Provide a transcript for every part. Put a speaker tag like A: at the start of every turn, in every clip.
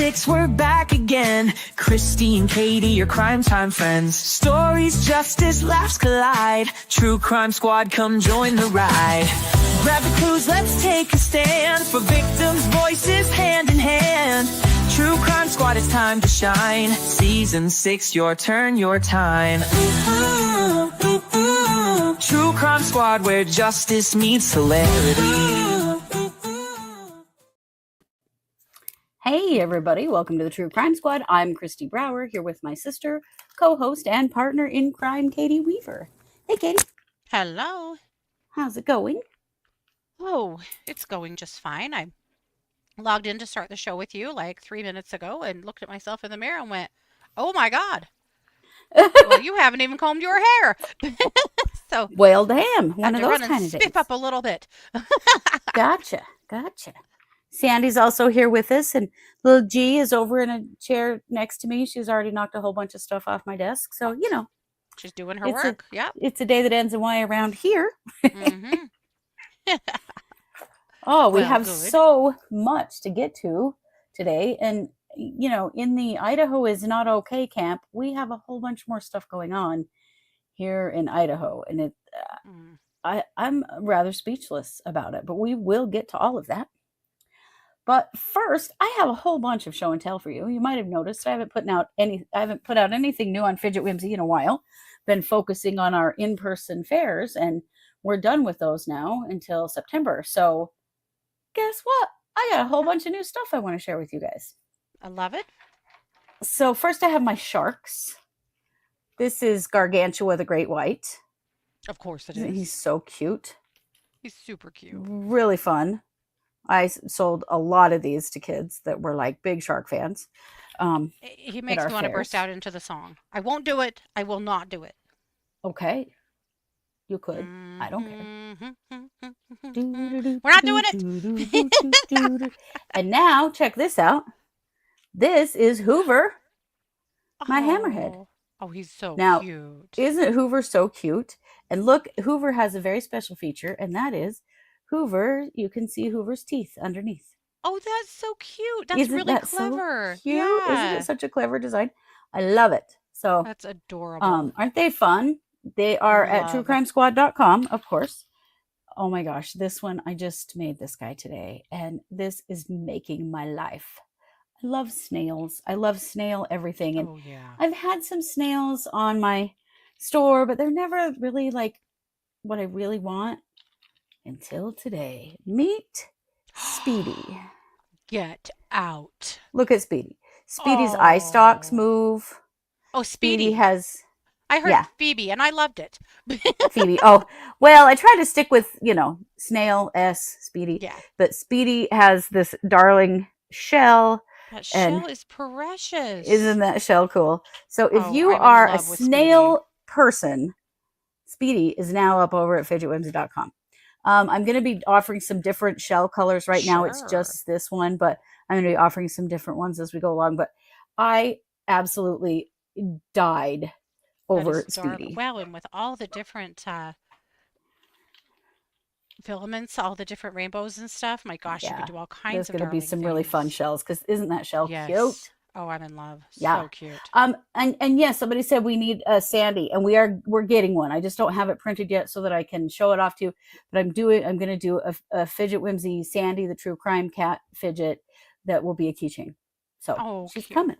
A: 6, we're back again. Kristi and Katie, your crime time friends. Stories, justice, laughs collide. True Crime Squad, come join the ride. Grab the clues, let's take a stand. For victims' voices, hand in hand. True Crime Squad, it's time to shine. Season 6, your turn, your time. True Crime Squad, where justice meets hilarity.
B: Hey everybody, welcome to the True Crime Squad. I'm Kristi Brower, here with my sister, co-host, and partner in crime, Katie Weaver. Hey Katie.
C: Hello.
B: How's it going?
C: Oh, it's going just fine. I logged in to start the show with you like 3 minutes ago and looked at myself in the mirror and went, oh my God. Well, you haven't even combed your hair. So,
B: well, damn, one of those kind of days.
C: Spiff up a little bit.
B: Gotcha. Sandy's also here with us, and little G is over in a chair next to me. She's already knocked a whole bunch of stuff off my desk. So, you know.
C: She's doing her work. Yeah.
B: It's a day that ends in Y around here.
C: Mm-hmm.
B: Oh, we have so much to get to today. And, you know, in the Idaho is not okay camp, we have a whole bunch more stuff going on here in Idaho. And I'm rather speechless about it, but we will get to all of that. But first, I have a whole bunch of show and tell for you. You might have noticed I haven't put out anything new on Fidget Whimsy in a while. Been focusing on our in-person fairs, and we're done with those now until September. So guess what? I got a whole bunch of new stuff I want to share with you guys.
C: I love it.
B: So first I have my sharks. This is Gargantua the Great White.
C: Of course it is.
B: He's so cute.
C: He's super cute.
B: Really fun. I sold a lot of these to kids that were like big shark fans.
C: He makes me want to burst out into the song. I won't do it. I will not do it.
B: Okay. You could. I don't care.
C: We're not doing it.
B: And now, check this out. This is Hoover, my hammerhead.
C: Oh, he's so cute.
B: Isn't Hoover so cute? And look, Hoover has a very special feature, and that is Hoover, you can see Hoover's teeth underneath.
C: Oh, that's so cute. That's really clever.
B: So cute?
C: Yeah.
B: Isn't it such a clever design? I love it. So
C: that's adorable.
B: Aren't they fun? They are at truecrimesquad.com, of course. Oh my gosh, this one, I just made this guy today, and this is making my life. I love snails. I love snail everything. And I've had some snails on my store, but they're never really like what I really want. Until today. Meet Speedy.
C: Get out.
B: Look at Speedy. Speedy's eye stalks move.
C: Oh, Speedy
B: has...
C: I heard Phoebe, and I loved it.
B: Phoebe. Oh, well, I try to stick with, Snail, Speedy.
C: Yeah.
B: But Speedy has this darling shell.
C: That shell is precious.
B: Isn't that shell cool? So if you are a snail person, Speedy is now up over at fidgetwhimsy.com. I'm going to be offering some different shell colors right now. It's just this one, but I'm going to be offering some different ones as we go along. But I absolutely died over Speedy.
C: Well, and with all the different filaments, all the different rainbows and stuff, my gosh, you could do all kinds of
B: There's going to be some really fun shells, because isn't that shell cute?
C: Oh, I'm in love.
B: Yeah.
C: So cute.
B: And yes, somebody said we need a Sandy, and we're getting one. I just don't have it printed yet so that I can show it off to you. But I'm going to do a Fidget Whimsy Sandy, the true crime cat fidget, that will be a keychain. So she's coming.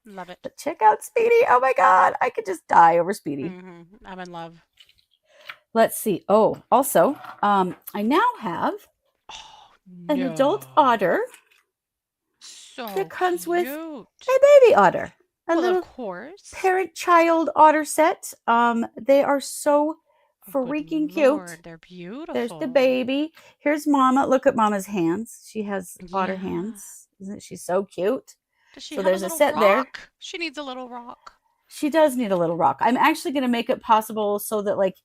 C: Love it.
B: But check out Speedy. Oh my God, I could just die over Speedy.
C: Mm-hmm. I'm in love.
B: Let's see. Oh, also, I now have an adult otter. That comes with a baby otter. A little parent-child otter set. They are so freaking cute.
C: They're beautiful.
B: There's the baby. Here's Mama. Look at Mama's hands. She has otter hands. Isn't she so cute?
C: Does she
B: so
C: have
B: there's
C: a
B: set
C: rock?
B: there.
C: She needs a little rock.
B: She does need a little rock. I'm actually going to make it possible so that, like,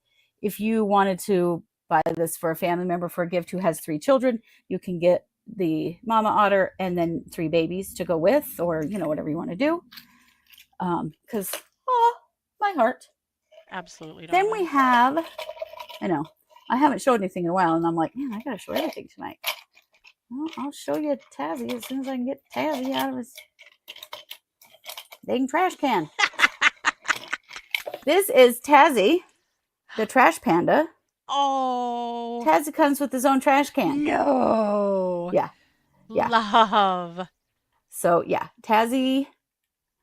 B: if you wanted to buy this for a family member for a gift who has 3 children, you can get the mama otter and then 3 babies to go with, or whatever you want to do, because my heart.
C: Absolutely.
B: Then we have, I haven't showed anything in a while, and I'm like, man, I gotta show everything tonight. Well, I'll show you Tazzy as soon as I can get Tazzy out of his Dang trash can. This is Tazzy, the trash panda.
C: Oh.
B: Tazzy comes with his own trash can.
C: No.
B: Yeah.
C: Love.
B: So, yeah, Tazzy.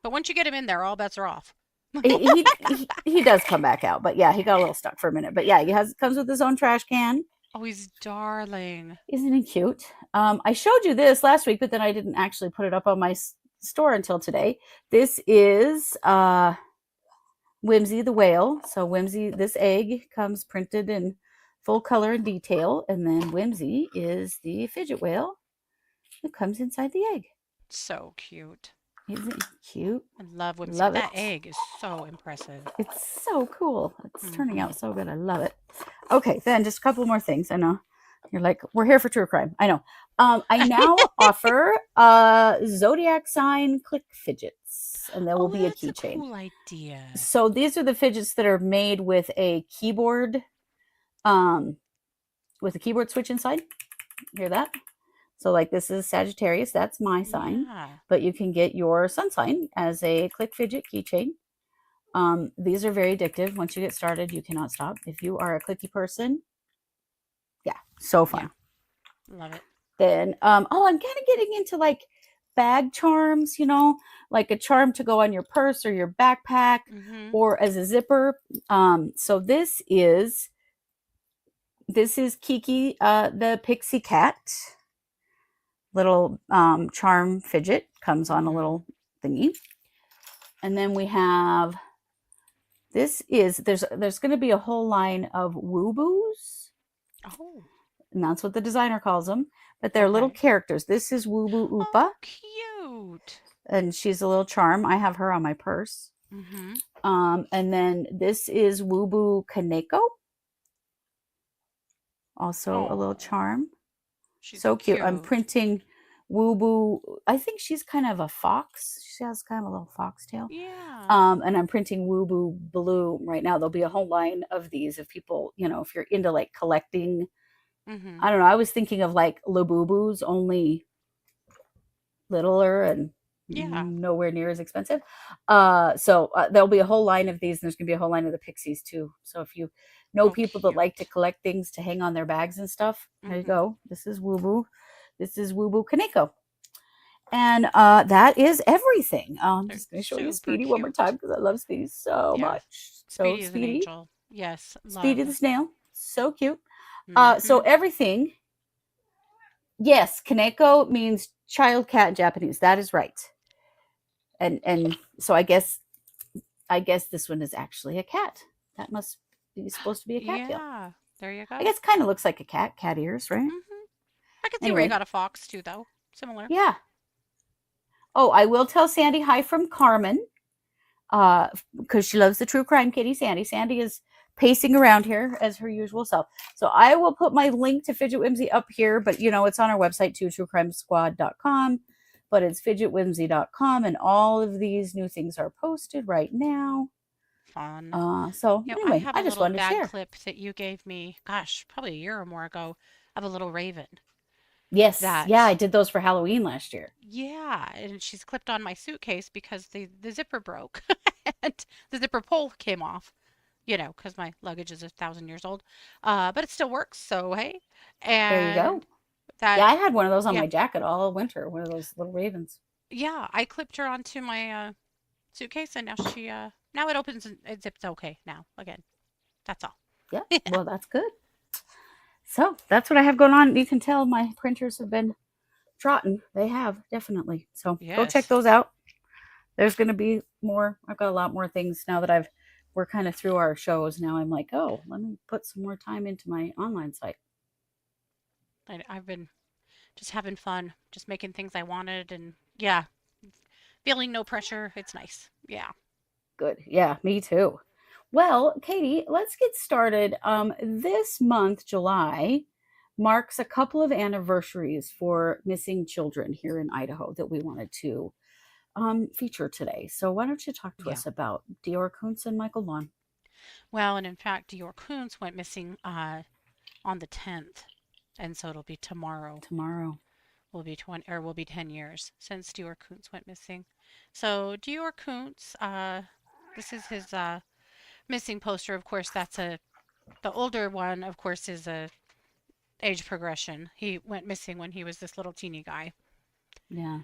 C: But once you get him in there, all bets are off.
B: he does come back out, but yeah, he got a little stuck for a minute. But yeah, comes with his own trash can.
C: Oh, he's darling.
B: Isn't he cute? I showed you this last week, but then I didn't actually put it up on my store until today. This is Whimsy the whale. So Whimsy, this egg comes printed in full color and detail, and then Whimsy is the fidget whale that comes inside the egg.
C: So cute.
B: Isn't it cute?
C: I love Whimsy.
B: Love
C: that
B: it.
C: egg is so impressive.
B: It's so cool. It's turning out so good. I love it. Okay, then just a couple more things. I know you're like, we're here for true crime. I know. I now offer zodiac sign click fidgets, and there will be a keychain.
C: That's a cool idea.
B: So these are the fidgets that are made with a keyboard, with a keyboard switch inside. Hear that? So like this is Sagittarius, that's my sign, but you can get your sun sign as a click fidget keychain. These are very addictive. Once you get started, you cannot stop. If you are a clicky person, yeah, so fun.
C: Yeah. Love it.
B: Then, I'm kind of getting into like bag charms, like a charm to go on your purse or your backpack or as a zipper. So this is Kiki, the pixie cat. Little charm fidget comes on a little thingy. And then we have, there's going to be a whole line of woo-boos.
C: Oh.
B: And that's what the designer calls them. But they're little characters. This is Woo-Boo Oopa.
C: Oh, cute.
B: And she's a little charm. I have her on my purse. And then this is Woo-Boo Kaneko. Also a little charm. She's so cute. I'm printing Woo-Boo. I think she's kind of a fox. She has kind of a little fox tail.
C: Yeah.
B: And I'm printing Woo-Boo Blue right now. There'll be a whole line of these if people, if you're into like collecting. I don't know. I was thinking of like Labubu's, only littler and nowhere near as expensive. So there'll be a whole line of these, and there's going to be a whole line of the pixies too. So if you know people that like to collect things to hang on their bags and stuff, there you go. This is Woo-Boo. This is Woo-Boo Kaneko. And that is everything. I'm just going to show you Speedy one more time because I love Speedy so much. So
C: Speedy is an angel. Yes.
B: Speedy the snail. So cute. So everything. Yes, Kaneko means child cat in Japanese. That is right. And so I guess this one is actually a cat. That must be supposed to be a cat tail.
C: Yeah, there you go.
B: I guess kind of looks like a cat ears, right?
C: I could see where you got a fox too, though. Similar.
B: Yeah. Oh, I will tell Sandy hi from Carmen, because she loves the true crime kitty, Sandy. Sandy is pacing around here as her usual self. So I will put my link to Fidget Whimsy up here, but it's on our website too, truecrimesquad.com, but it's fidgetwhimsy.com, and all of these new things are posted right now.
C: Fun.
B: So anyway, I just wanted to share.
C: I have a little bag clip that you gave me, gosh, probably a year or more ago, of a little raven.
B: Yes. Yeah, I did those for Halloween last year.
C: Yeah, and she's clipped on my suitcase because the zipper broke and the zipper pull came off. Because my luggage is 1,000 years old. But it still works, so hey. And
B: there you go. I had one of those on my jacket all winter, one of those little ravens.
C: Yeah, I clipped her onto my suitcase, and now she now it opens and it zips okay now again. That's all.
B: Yeah, well, that's good. So that's what I have going on. You can tell my printers have been trotting. They have, definitely. So go check those out. There's going to be more. I've got a lot more things now that we're kind of through our shows. Now I'm like, oh, let me put some more time into my online site.
C: I've been just having fun, just making things I wanted, and feeling no pressure. It's nice. Yeah.
B: Good. Yeah, me too. Well, Katie, let's get started. This month, July, marks a couple of anniversaries for missing children here in Idaho that we wanted to feature today. So why don't you talk to us about DeOrr Kunz and Michael Vaughn?
C: Well, and in fact, DeOrr Kunz went missing on the 10th, and so it'll be tomorrow.
B: Tomorrow
C: will be 10 years since DeOrr Kunz went missing. So DeOrr Kunz, this is his missing poster. Of course, the older one. Of course, is a age progression. He went missing when he was this little teeny guy.
B: Yeah.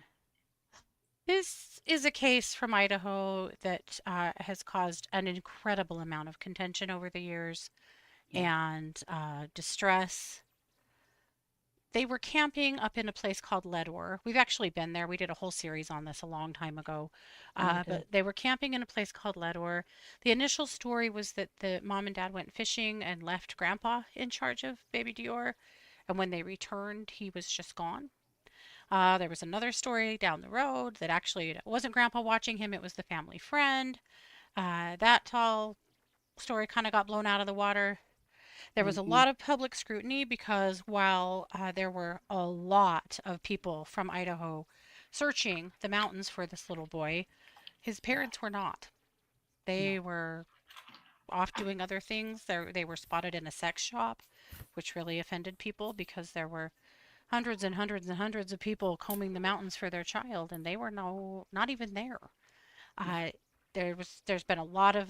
C: This is a case from Idaho that has caused an incredible amount of contention over the years
B: Yeah.
C: and distress. They were camping up in a place called DeOrr. We've actually been there. We did a whole series on this a long time ago.
B: Oh, we
C: But
B: did.
C: they were camping in a place called DeOrr. The initial story was that the mom and dad went fishing and left grandpa in charge of baby DeOrr. And when they returned, he was just gone. There was another story down the road that actually it wasn't grandpa watching him, it was the family friend. That tall story kind of got blown out of the water. There was a
B: Mm-hmm.
C: lot of public scrutiny because while there were a lot of people from Idaho searching the mountains for this little boy, his
B: Yeah.
C: parents were not.
B: No.
C: They were off doing other things. They were spotted in a sex shop, which really offended people because there were hundreds and hundreds and hundreds of people combing the mountains for their child, and they were not even there.
B: Yeah.
C: Uh, there's been a lot of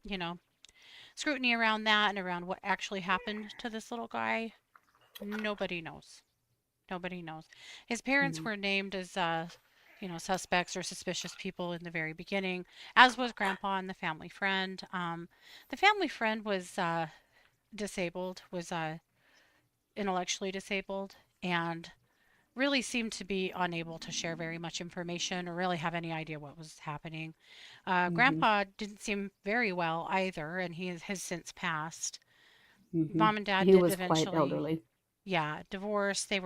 C: you know, scrutiny around that and around what actually happened to this little guy. Nobody knows. Nobody knows. His parents
B: No.
C: were named as suspects or suspicious people in the very beginning, as was Grandpa and the family friend. The family friend was disabled, was intellectually disabled, and really seemed to be unable to share very much information or really have any idea what was happening.
B: Mm-hmm.
C: Grandpa didn't seem very well either, and he has since passed.
B: Mm-hmm.
C: Mom and dad
B: He
C: did
B: was quite
C: eventually,
B: elderly.
C: yeah, divorce. They've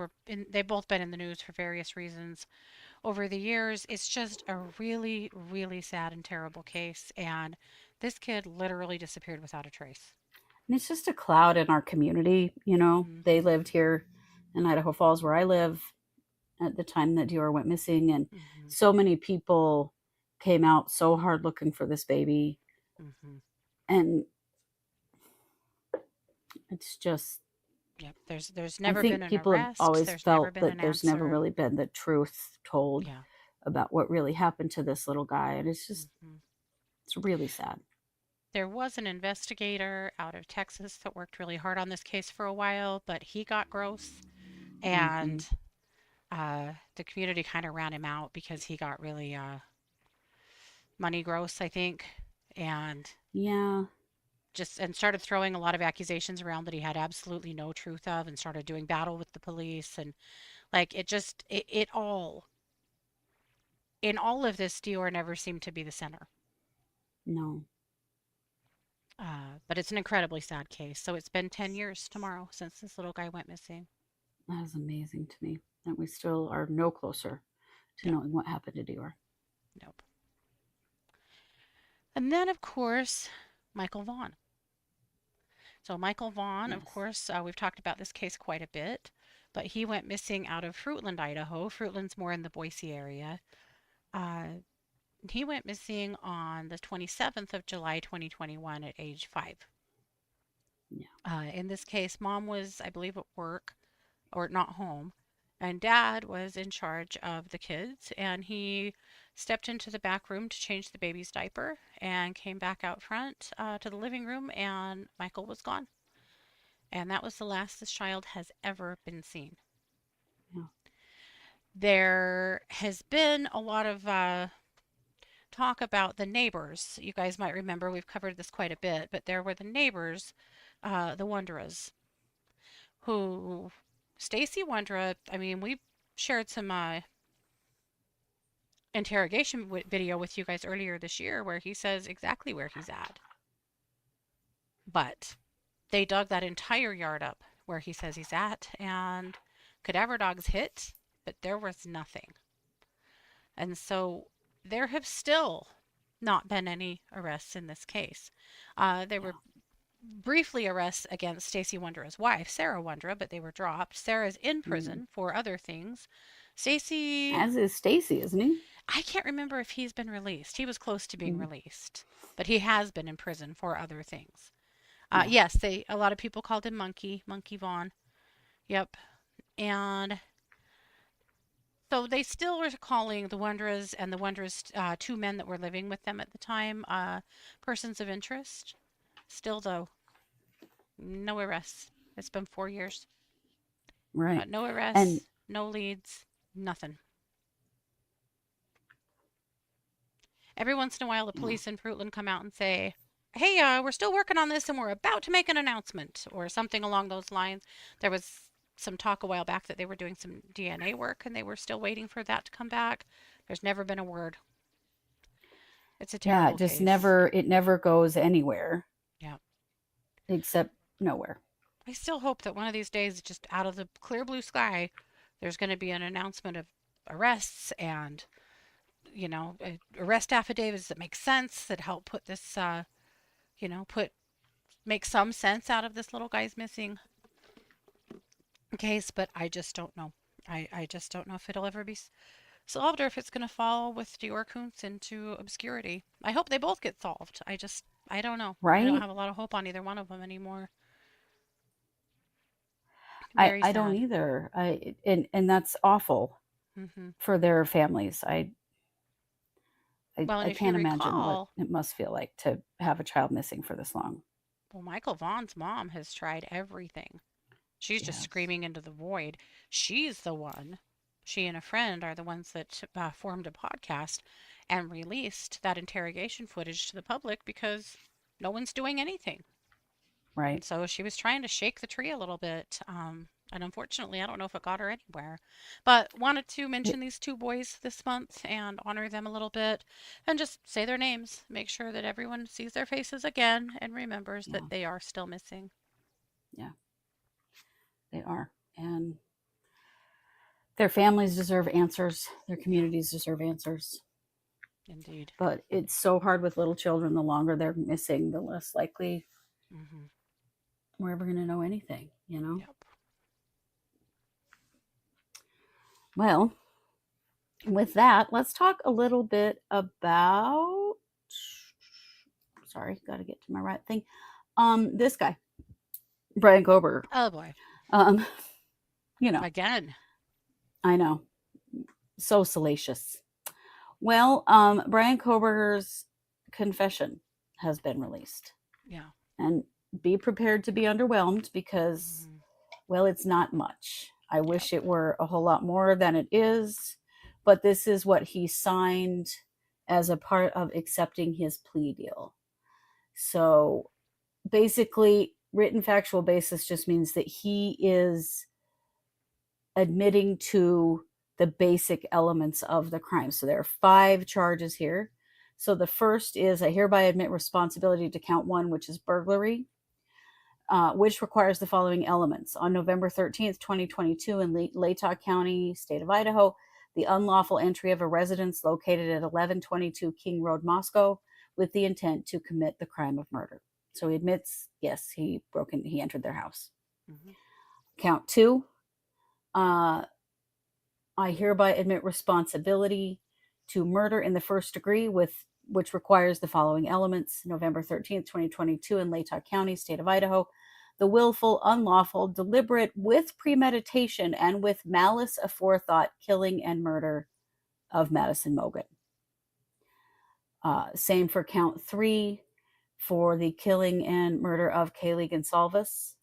C: both been in the news for various reasons over the years. It's just a really, really sad and terrible case, and this kid literally disappeared without a trace.
B: And it's just a cloud in our community. You know, they
C: Hmm.
B: lived here in Idaho Falls, where I live, at the time that DeOrr went missing, and
C: Hmm.
B: so many people came out so hard looking for this baby,
C: Hmm.
B: and it's just,
C: Yep. There's
B: I
C: never been
B: think
C: an
B: people have
C: arrest.
B: always
C: There's never
B: felt
C: been
B: that
C: an
B: there's never
C: answer.
B: really been the truth told
C: Yeah.
B: about what really happened to this little guy, and
C: Hmm.
B: it's really sad.
C: There was an investigator out of Texas that worked really hard on this case for a while, but he got gross,
B: Hmm.
C: and the community kind of ran him out because he got really money gross, I think, and
B: Yeah.
C: just and started throwing a lot of accusations around that he had absolutely no truth of, and started doing battle with the police, and like it all in all of this, DeOrr never seemed to be the center.
B: No.
C: But it's an incredibly sad case. So it's been 10 years tomorrow since this little guy went missing.
B: That is amazing to me that we still are no closer to
C: No,
B: knowing what happened to DeOrr.
C: nope. And then, of course, Michael Vaughn. So Michael Vaughn, of
B: Yes.
C: course, we've talked about this case quite a bit, but he went missing out of Fruitland, Idaho. Fruitland's more in the Boise area. Uh, he went missing on the 27th of July, 2021, at age 5.
B: Yeah.
C: In this case, mom was, I believe, at work or not home, and dad was in charge of the kids. And he stepped into the back room to change the baby's diaper and came back out front to the living room, and Michael was gone. And that was the last this child has ever been seen.
B: Yeah.
C: There has been a lot of talk about the neighbors. You guys might remember we've covered this quite a bit, but there were the neighbors, the Wondras, who Stacy Wondra. I mean, we shared some interrogation video with you guys earlier this year where he says exactly where he's at. But they dug that entire yard up where he says he's at, and cadaver dogs hit, but there was nothing. And so there have still not been any arrests in this case. There
B: Yeah.
C: were briefly arrests against Stacy Wondra's wife, Sarah Wondra, but they were dropped. Sarah's in
B: Mm.
C: prison for other things. Stacy,
B: As is Stacy, isn't he?
C: I can't remember if he's been released. He was close to being
B: Mm.
C: released, but he has been in prison for other things.
B: Yeah.
C: Yes, a lot of people called him Monkey Vaughn. Yep. And So they still were calling the Wanderers and the Wanderers, two men that were living with them at the time, persons of interest. Still, though, no arrests. It's been 4 years.
B: Right.
C: No
B: And
C: arrests, no leads, nothing. Every once in a while, the
B: yeah,
C: police in Fruitland come out and say, "Hey, we're still working on this and we're about to make an announcement," or something along those lines. There was some talk a while back that they were doing some DNA work and they were still waiting for that to come back. There's never been a word. It's a
B: yeah,
C: terrible case.
B: it never goes anywhere
C: Yeah.
B: except nowhere.
C: I still hope that one of these days, just out of the clear blue sky, there's going to be an announcement of arrests and, arrest affidavits that make sense, that help put this, put make some sense out of this little guy's missing case. But I just don't know. I just don't know if it'll ever be solved or if it's going to fall with DeOrr Kunz into obscurity. I hope they both get solved. I don't know. I don't
B: Right?
C: have a lot of hope on either one of them anymore. Very
B: I don't
C: sad.
B: either. And that's awful
C: Hmm.
B: for their families.
C: Well, and
B: I
C: if you
B: can't imagine what
C: recall,
B: it must feel like to have a child missing for this long.
C: well, Michael Vaughn's mom has tried everything. She's just
B: Yes.
C: screaming into the void. She's the one, she and a friend are the ones that formed a podcast and released that interrogation footage to the public because no one's doing anything. And
B: Right.
C: so she was trying to shake the tree a little bit. And unfortunately, I don't know if it got her anywhere. But wanted to mention
B: It,
C: these two boys this month and honor them a little bit and just say their names. Make sure that everyone sees their faces again and remembers
B: yeah.
C: that they are still missing.
B: Yeah. They are. And their families deserve answers. Their
C: Yeah,
B: communities deserve answers.
C: indeed.
B: But it's so hard with little children. The longer they're missing, the less likely
C: Hmm.
B: we're ever going to know anything, you know?
C: Yep.
B: Well, with that, let's talk a little bit about. Sorry, got to get to my right thing. This guy, Bryan Kohberger.
C: Oh boy.
B: Um, you know,
C: Again.
B: I know, so salacious. Well, Bryan Kohberger's confession has been released,
C: Yeah.
B: and be prepared to be underwhelmed because,
C: Hmm.
B: well, it's not much. I
C: Yep.
B: wish it were a whole lot more than it is, but this is what he signed as a part of accepting his plea deal. So basically, written factual basis just means that he is admitting to the basic elements of the crime. So there are 5 charges here. So the first is I hereby admit responsibility to count 1, which is burglary, which requires the following elements. On November 13th, 2022, in Latah County, state of Idaho, the unlawful entry of a residence located at 1122 King Road, Moscow, with the intent to commit the crime of murder. So he admits, yes, he entered their house.
C: Hmm.
B: Count 2, I hereby admit responsibility to murder in the first degree, which requires the following elements. November 13th, 2022, in Latah County, state of Idaho, the willful, unlawful, deliberate, with premeditation, and with malice aforethought killing and murder of Madison Mogen. Same for count 3 for the killing and murder of Kaylee Gonsalves.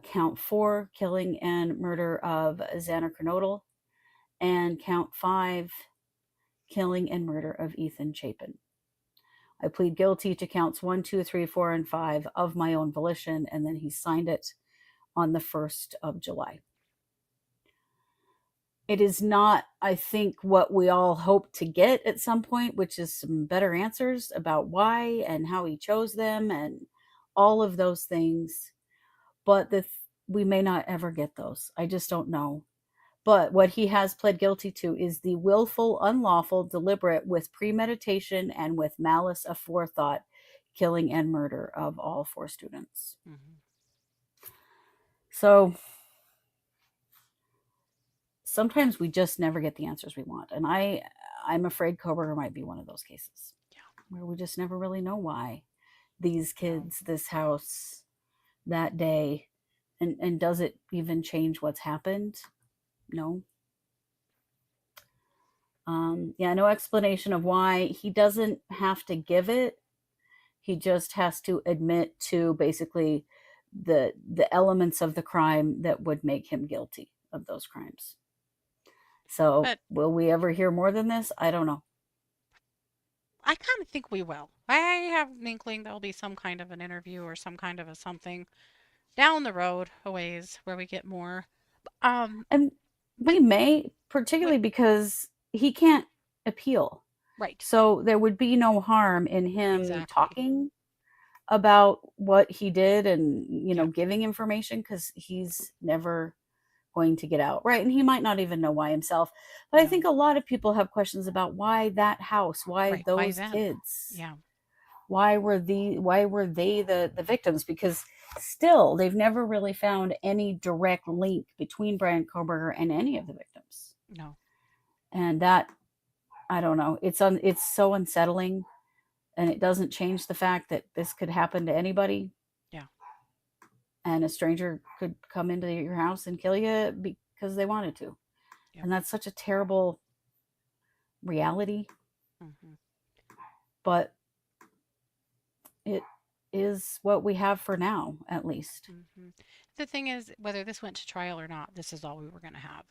B: Count 4, killing and murder of Xander Kernodle. And count 5, killing and murder of Ethan Chapin. I plead guilty to counts 1, 2, 3, 4, and 5 of my own volition, and then he signed it on the 1st of July. It is not, I think, what we all hope to get at some point, which is some better answers about why and how he chose them and all of those things. But we may not ever get those. I just don't know. But what he has pled guilty to is the willful, unlawful, deliberate, with premeditation and with malice aforethought, killing and murder of all 4 students.
C: Hmm.
B: So sometimes we just never get the answers we want. And I'm afraid Kohberger might be one of those cases.
C: Yeah.
B: Where we just never really know why these kids, this house, that day, and does it even change what's happened? No. No explanation of why. He doesn't have to give it. He just has to admit to basically the elements of the crime that would make him guilty of those crimes. So
C: But
B: will we ever hear more than this? I don't know.
C: I kind of think we will. I have an inkling there'll be some kind of an interview or some kind of a something down the road a ways where we get more.
B: And
C: but
B: we may,
C: what?
B: particularly because he can't appeal.
C: Right.
B: So there would be no harm in him
C: Exactly.
B: talking about what he did and,
C: Yeah.
B: giving information, because he's never going to get out. Right. And he might not even know why himself. But I
C: No.
B: think a lot of people have questions about why that house, why
C: Right. Why
B: those
C: them?
B: kids.
C: Yeah.
B: Why were they the victims? Because still they've never really found any direct link between Bryan Kohberger and any of the victims.
C: No.
B: And that, I don't know, it's so unsettling, and it doesn't change the fact that this could happen to anybody.
C: Yeah.
B: And a stranger could come into your house and kill you because they wanted to.
C: Yep.
B: And that's such a terrible reality.
C: Mm-hmm.
B: But it is what we have for now, at least.
C: Mm-hmm. The thing is, whether this went to trial or not, this is all we were going to have.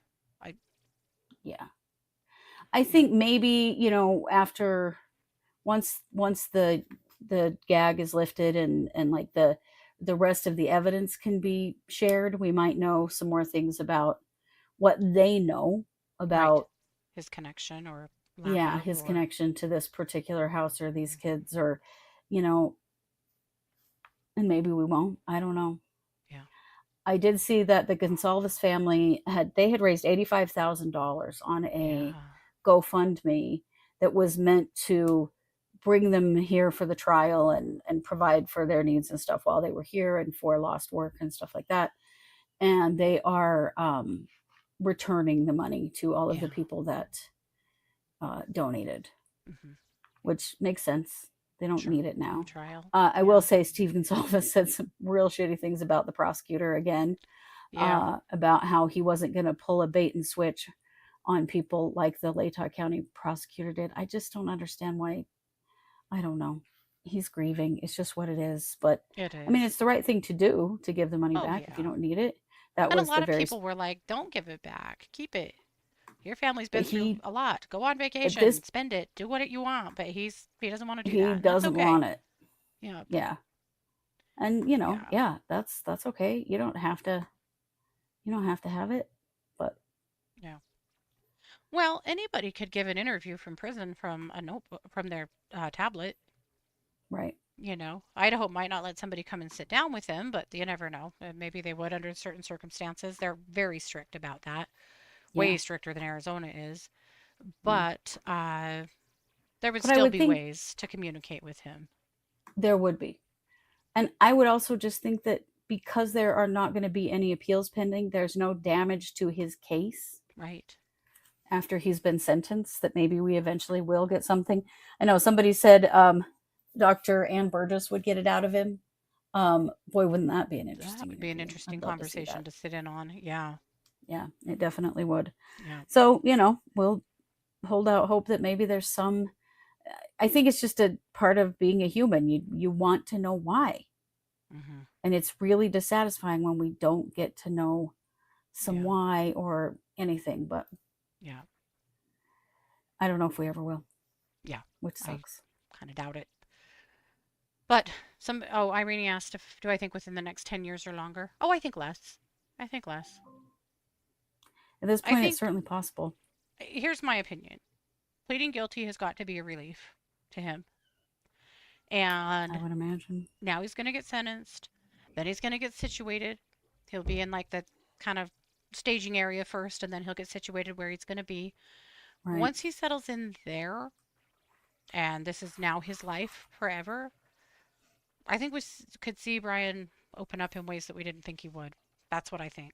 B: I think maybe, after once the gag is lifted and like the rest of the evidence can be shared, we might know some more things about what they know about,
C: right. His connection or lack of,
B: his
C: or
B: connection to this particular house or these kids, or and maybe we won't. I don't know.
C: Yeah.
B: I did see that the Gonsalves family had raised $85,000 on a GoFundMe that was meant to bring them here for the trial and provide for their needs and stuff while they were here, and for lost work and stuff like that. And they are returning the money to all of the people that donated,
C: mm-hmm.
B: which makes sense. They don't need it now.
C: Trial.
B: I will say Steve Gonsalves said some real shitty things about the prosecutor again, about how he wasn't going to pull a bait and switch on people like the Latah County prosecutor did. I just don't understand why. I don't know. He's grieving. It's just what it is. But
C: it is.
B: I mean, it's the right thing to do, to give the money back if you don't need it. That
C: and
B: was
C: a lot of people were like, "Don't give it back. Keep it. Your family's been through a lot. Go on vacation, spend it, do what you want." But he doesn't want to do that.
B: He doesn't want it.
C: Yeah.
B: Yeah. And that's okay. You don't have to have it. But
C: yeah. Well, anybody could give an interview from prison from a notebook, from their tablet.
B: Right.
C: Idaho might not let somebody come and sit down with them, but you never know. Maybe they would under certain circumstances. They're very strict about that. Way stricter than Arizona is. But there would still be ways to communicate with him.
B: There would be. And I would also just think that because there are not going to be any appeals pending, there's no damage to his case.
C: Right.
B: After he's been sentenced, that maybe we eventually will get something. I know somebody said Dr. Ann Burgess would get it out of him. Boy, wouldn't that be an interesting
C: That would be an interesting conversation to sit in on. Yeah.
B: Yeah, it definitely would.
C: Yeah.
B: So, we'll hold out hope that maybe there's some. I think it's just a part of being a human. You want to know why.
C: Mm-hmm.
B: And it's really dissatisfying when we don't get to know some why or anything. But
C: yeah,
B: I don't know if we ever will.
C: Yeah.
B: Which sucks.
C: I kind of doubt it. But Irene asked do I think within the next 10 years or longer? Oh, I think less. At
B: this point, it's certainly possible.
C: Here's my opinion. Pleading guilty has got to be a relief to him. And
B: I would imagine.
C: Now he's going to get sentenced. Then he's going to get situated. He'll be in like the kind of staging area first, and then he'll get situated where he's going to be. Right. Once he settles in there, and this is now his life forever, I think we could see Bryan open up in ways that we didn't think he would. That's what I think.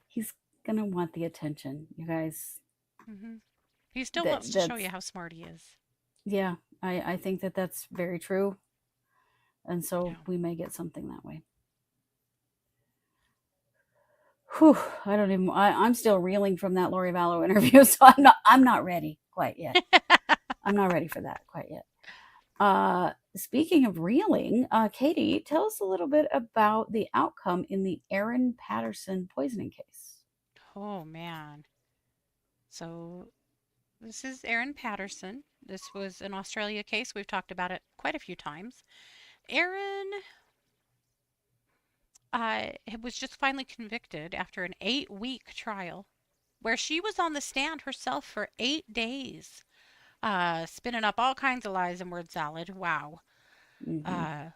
B: He's going to want the attention, you guys.
C: Mm-hmm. He still wants to show you how smart he is.
B: Yeah, I think that's very true. And so we may get something that way. Whew, I don't even. I'm still reeling from that Lori Vallow interview, so I'm not ready quite yet. I'm not ready for that quite yet. Speaking of reeling, Katie, tell us a little bit about the outcome in the Erin Patterson poisoning case.
C: Oh man. So this is Erin Patterson. This was an Australia case. We've talked about it quite a few times. Erin was just finally convicted after an 8-week trial where she was on the stand herself for 8 days, spinning up all kinds of lies and word salad. Wow.
B: Mm-hmm.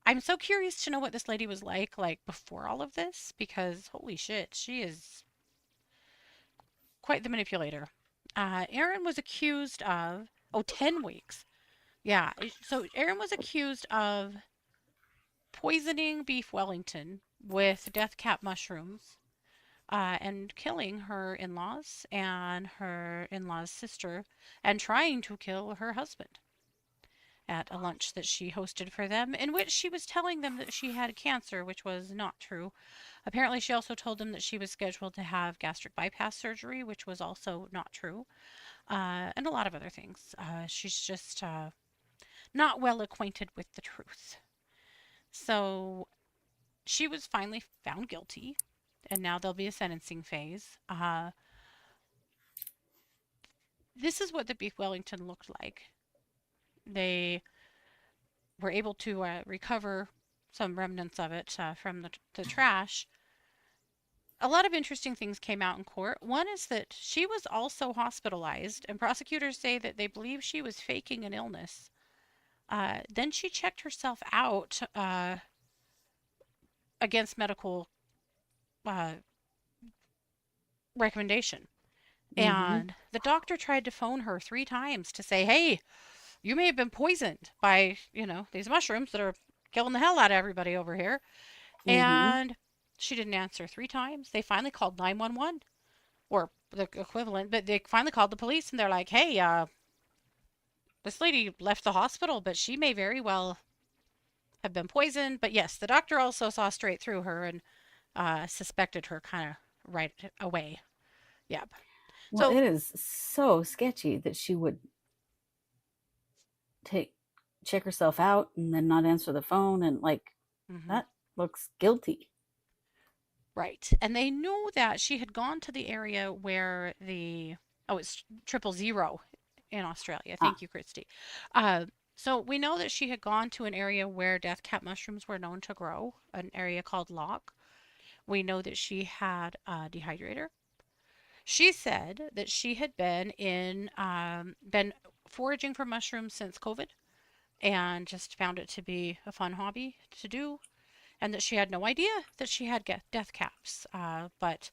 C: I'm so curious to know what this lady was like before all of this, because holy shit, she is quite the manipulator. Erin was accused of, 10 weeks. Yeah, so Erin was accused of poisoning beef Wellington with death cap mushrooms, and killing her in laws and her in law's sister, and trying to kill her husband at a lunch that she hosted for them, in which she was telling them that she had cancer, which was not true. Apparently, she also told them that she was scheduled to have gastric bypass surgery, which was also not true, and a lot of other things. She's just not well acquainted with the truth. So she was finally found guilty, and now there'll be a sentencing phase. This is what the beef Wellington looked like. They were able to recover some remnants of it from the trash. A lot of interesting things came out in court. One is that she was also hospitalized, and prosecutors say that they believe she was faking an illness. Then she checked herself out against medical uh, recommendation.
B: Mm-hmm.
C: And the doctor tried to phone her 3 times to say, hey, you may have been poisoned by, these mushrooms that are killing the hell out of everybody over here.
B: Mm-hmm.
C: And she didn't answer 3 times. They finally called 911, or the equivalent, but they finally called the police, and they're like, hey, this lady left the hospital, but she may very well have been poisoned. But yes, the doctor also saw straight through her and suspected her kind of right away. Yep.
B: Well,
C: So
B: it is so sketchy that she would check herself out and then not answer the phone, and
C: mhm.
B: that looks guilty.
C: Right. And they knew that she had gone to the area where it's 000 in Australia.
B: Ah.
C: Thank you, Kristi. Uh, so we know that she had gone to an area where death cap mushrooms were known to grow, an area called Lock. We know that she had a dehydrator. She said that she had been foraging for mushrooms since COVID, and just found it to be a fun hobby to do, and that she had no idea that she had death caps. But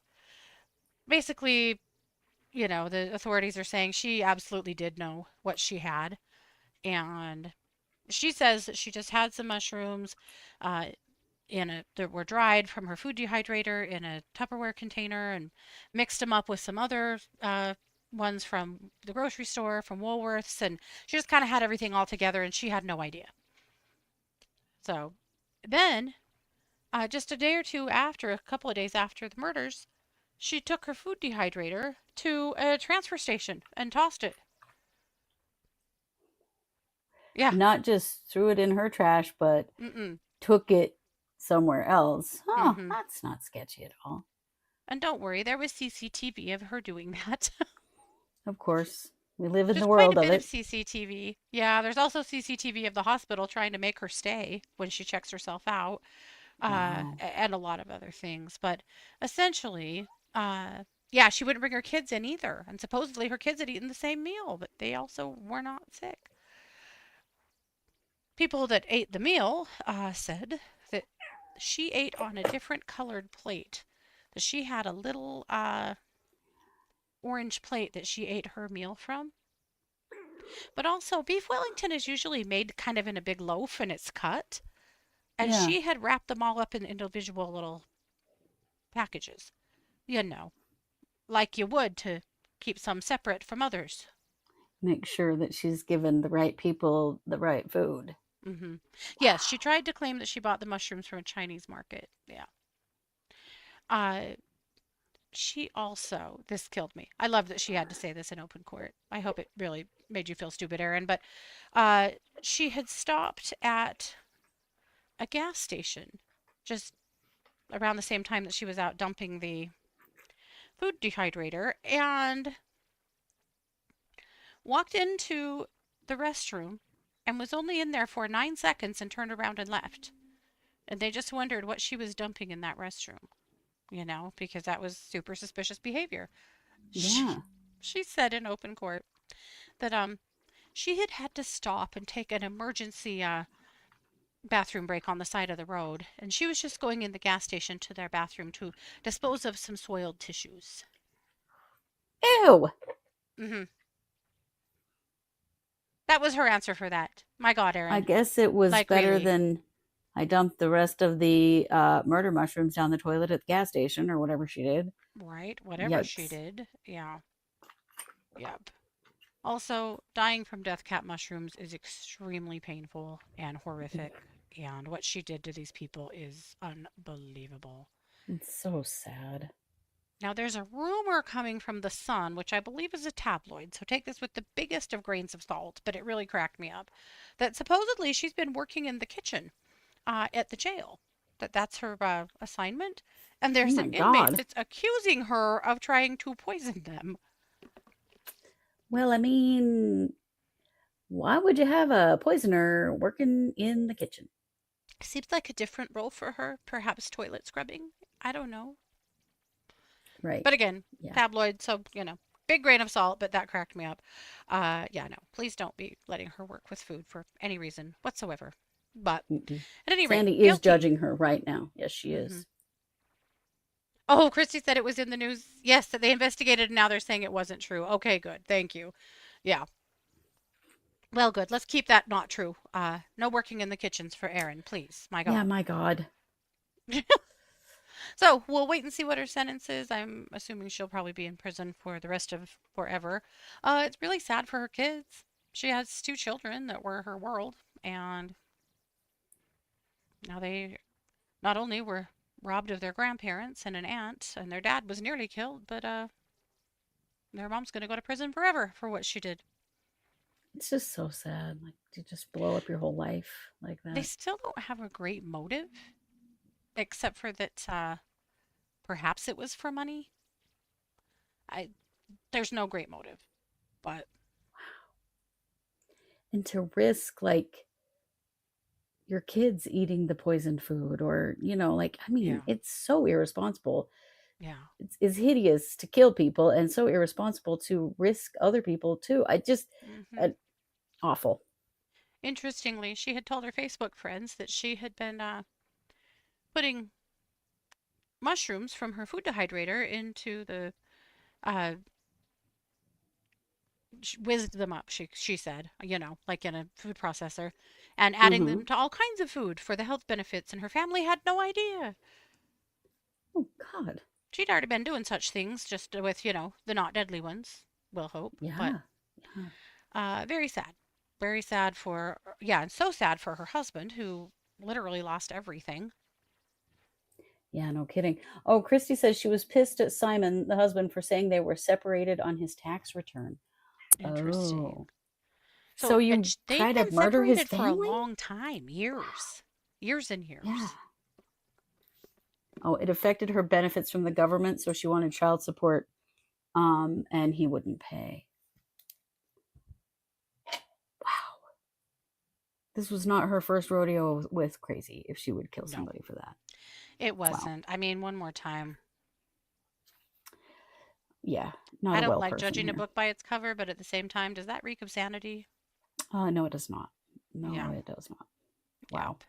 C: basically, the authorities are saying she absolutely did know what she had. And she says that she just had some mushrooms uh, that were dried from her food dehydrator in a Tupperware container, and mixed them up with some other ones from the grocery store, from Woolworths, and she just kind of had everything all together, and she had no idea. So then, just a couple of days after the murders, she took her food dehydrator to a transfer station and tossed it. Yeah.
B: Not just threw it in her trash, but
C: Mm-mm.
B: took it somewhere else. Oh,
C: Mm-hmm.
B: that's not sketchy at all.
C: And don't worry, there was CCTV of her doing that.
B: Of course, we live in
C: There's
B: the
C: quite a
B: world of
C: bit of
B: it.
C: CCTV. Yeah, there's also CCTV of the hospital trying to make her stay when she checks herself out,
B: Wow.
C: and a lot of other things. But essentially, yeah, she wouldn't bring her kids in either. And supposedly her kids had eaten the same meal, but they also were not sick. People that ate the meal said that she ate on a different colored plate. That she had a little orange plate that she ate her meal from. But also, beef Wellington is usually made kind of in a big loaf and it's cut. And
B: Yeah.
C: she had wrapped them all up in individual little packages, you know, like you would to keep some separate from others.
B: Make sure that she's given the right people the right food.
C: Yes, she tried to claim that she bought the mushrooms from a Chinese market. Yeah. Uh, she also, this killed me. I love that she had to say this in open court. I hope it really made you feel stupid, Erin. But uh, she had stopped at a gas station just around the same time that she was out dumping the food dehydrator and walked into the restroom and was only in there for 9 seconds and turned around and left. And they just wondered what she was dumping in that restroom, because that was super suspicious behavior. She,
B: Yeah.
C: she said in open court that she had had to stop and take an emergency bathroom break on the side of the road, and she was just going in the gas station to their bathroom to dispose of some soiled tissues.
B: Ew.
C: Mm-hmm. That was her answer for that. My God,
B: I
C: Erin.
B: guess it was
C: Like,
B: better
C: really?
B: than I dumped the rest of the murder mushrooms down the toilet at the gas station or whatever she did.
C: Right? Whatever she
B: Yikes.
C: did. Yeah. Yep. Also, dying from death cap mushrooms is extremely painful and horrific. And what she did to these people is unbelievable.
B: It's so sad.
C: Now, there's a rumor coming from The Sun, which I believe is a tabloid, so take this with the biggest of grains of salt, but it really cracked me up, that supposedly she's been working in the kitchen at the jail. That's her assignment. And
B: Oh
C: there's
B: my
C: an inmate
B: God.
C: that's accusing her of trying to poison them.
B: Well, I mean, why would you have a poisoner working in the kitchen?
C: Seems like a different role for her, perhaps toilet scrubbing. I don't know.
B: Right.
C: But again,
B: Yeah.
C: tabloid, so, big grain of salt, but that cracked me up. Yeah, no, please don't be letting her work with food for any reason whatsoever. But
B: Mm-mm.
C: at any rate,
B: Sandy is
C: guilty.
B: judging her right now. Yes, she
C: Mm-hmm.
B: is.
C: Oh, Kristi said it was in the news. Yes, that they investigated and now they're saying it wasn't true. Okay, good. Thank you. Yeah. Well, good. Let's keep that not true. No working in the kitchens for Erin, please. My
B: Yeah,
C: God.
B: my God.
C: So we'll wait and see what her sentence is. I'm assuming she'll probably be in prison for the rest of forever. It's really sad for her kids. She has two children that were her world, and now they not only were robbed of their grandparents and an aunt, and their dad was nearly killed, but their mom's gonna go to prison forever for what she did.
B: It's just so sad. Like, to just blow up your whole life like
C: They
B: that.
C: still don't have a great motive, except for that perhaps it was for money. I There's no great motive, but
B: And to risk, like, your kids eating the poisoned food or, like, I mean,
C: yeah,
B: it's so irresponsible.
C: yeah.
B: It's hideous to kill people and so irresponsible to risk other people too. I just,
C: Hmm.
B: uh, awful.
C: Interestingly, she had told her Facebook friends that she had been putting mushrooms from her food dehydrator into the uh, whizzed them up. She said, like in a food processor, and adding
B: Mm-hmm.
C: them to all kinds of food for the health benefits, and her family had no idea.
B: Oh, God.
C: She'd already been doing such things, just with the not deadly ones. We'll hope, but
B: Yeah. Yeah.
C: very sad, very sad for and so sad for her husband who literally lost everything.
B: Yeah, no kidding. Oh, Christy says she was pissed at Simon, the husband, for saying they were separated on his tax return.
C: Interesting.
B: Oh. So
C: So, and
B: you
C: they've
B: try to
C: been
B: murder his
C: separated for a
B: family?
C: long time, years and
B: Yeah.
C: years.
B: Oh, it affected her benefits from the government, so she wanted child support, and he wouldn't pay. Wow. This was not her first rodeo with crazy, if she would kill
C: No,
B: somebody for that.
C: it
B: Wow.
C: wasn't. I mean, one more time.
B: Yeah, not
C: I
B: a
C: don't
B: well
C: like
B: person
C: judging a
B: here.
C: book by its cover, but at the same time, does that reek of sanity?
B: No, it does not. No,
C: Yeah.
B: it does not. Wow.
C: Yep.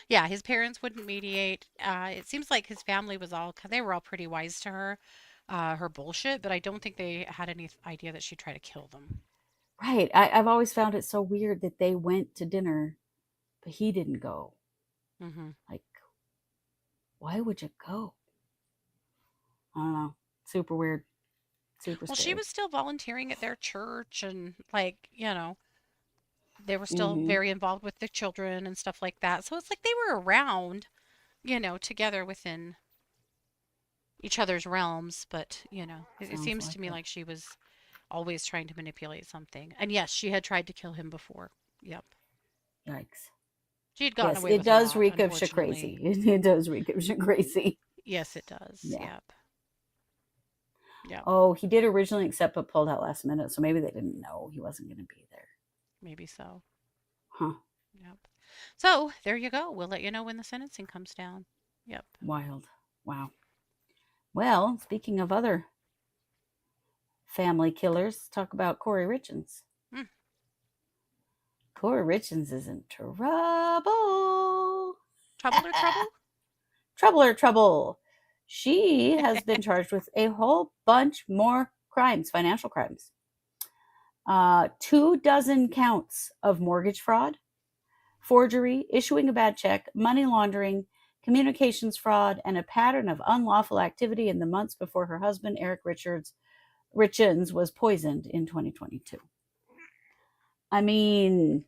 C: Yeah, his parents wouldn't mediate. It seems like his family they were all pretty wise to her bullshit, but I don't think they had any idea that she'd try to kill them.
B: Right. I've always found it so weird that they went to dinner, but he didn't go.
C: Mm-hmm.
B: Like, why would you go? I don't know. Super weird. Super
C: Well, she
B: scary.
C: was still volunteering at their church and they were still
B: Mm-hmm.
C: very involved with the children and stuff like that. So it's like they were around, together within each other's realms, but it
B: Sounds
C: seems
B: like
C: to me
B: it.
C: like she was always trying to manipulate something. And yes, she had tried to kill him before. Yep.
B: Yikes.
C: She had gotten
B: Yes,
C: away
B: it
C: with a
B: does
C: lot,
B: reek of
C: unfortunately.
B: crazy. It does reek of crazy.
C: Yes, it does.
B: Yeah.
C: Yep. Yep.
B: Oh, he did originally accept but pulled out last minute, so maybe they didn't know he wasn't going to be there.
C: Maybe so.
B: Huh.
C: Yep. So there you go. We'll let you know when the sentencing comes down. Yep.
B: Wild. Wow. Well, speaking of other family killers, talk about Kouri Richins.
C: Mm.
B: Kouri Richins is in trouble.
C: Trouble or trouble?
B: Trouble or trouble. She has been charged with a whole bunch more crimes, financial crimes. 24 counts of mortgage fraud, forgery, issuing a bad check, money laundering, communications fraud, and a pattern of unlawful activity in the months before her husband, Eric Richins, was poisoned in 2022. I mean,